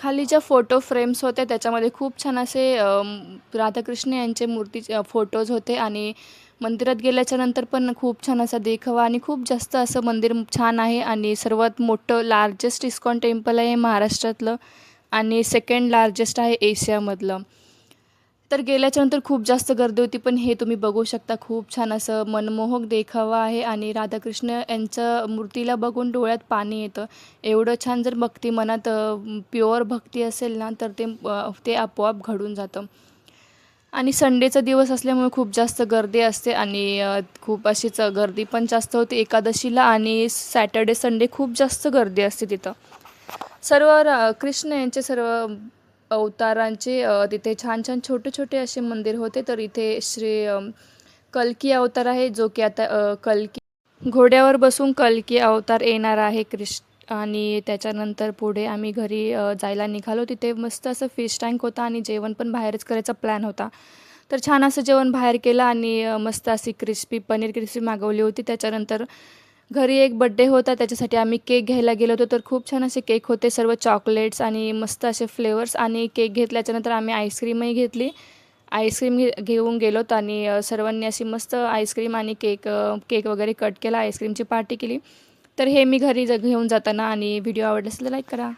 खाली ज्या photo frames होत्या त्याच्यामध्ये खूप छान असे राधाकृष्ण यांचे मूर्तीचे फोटोज होते आणि मंदिरात गेल्याच्यानंतर पण खूप छान असा देखावा आणि खूप जास्त असं मंदिर छान आहे आणि सर्वात मोठं लार्जेस्ट इस्कॉन टेम्पल आहे महाराष्ट्रातलं आणि सेकंड लार्जेस्ट आहे एशियामधलं. तर गेल्याच्यानंतर खूप जास्त गर्दी होती, पण हे तुम्ही बघू शकता खूप छान असं मनमोहक देखावा आहे आणि राधाकृष्ण यांच्या मूर्तीला बघून डोळ्यात पाणी येतं. एवढं छान जर भक्ती मनात प्युअर भक्ती असेल ना, तर ते आपोआप घडून जातं. आणि संडेचा दिवस असल्यामुळे खूप जास्त गर्दी असते आणि खूप अशीच गर्दी पण जास्त होते एकादशीला आणि सॅटर्डे, संडे खूप जास्त गर्दी असते तिथं. सर्व कृष्ण यांचे सर्व अवतारांचे तिथे छान-छान, छोटे-छोटे असे मंदिर होते. तर इथे कल्की अवतार आहे, जो की आता कल्की घोड्यावर बसून कल्की अवतार येणार आहे आणि त्याच्यानंतर पुढे आम्ही घरी जायला निघालो. तिथे मस्त असं फिश टँक होता आणि जेवण पण बाहेरच करायचा प्लॅन होता. तर छान असं जेवण बाहेर केलं आणि मस्त अशी पनीर क्रिस्पी मागवली होती. त्याच्यानंतर घरी एक बड्डे होता त्याच्यासाठी आम्ही केक घ्यायला गेलो होतो. तर खूप छान असे केक होते, सर्व चॉकलेट्स आणि मस्त असे फ्लेवर्स आणि केक घेतल्याच्यानंतर आम्ही आईस्क्रीमही घेतली. आईस्क्रीम घेऊन गेलोत आणि सर्वांनी अशी मस्त आईस्क्रीम आणि केक वगैरे कट केला, आईस्क्रीमची पार्टी केली. तर हे मी घरी घेऊन जाताना आणि व्हिडिओ आवडला असेल तर लाईक करा.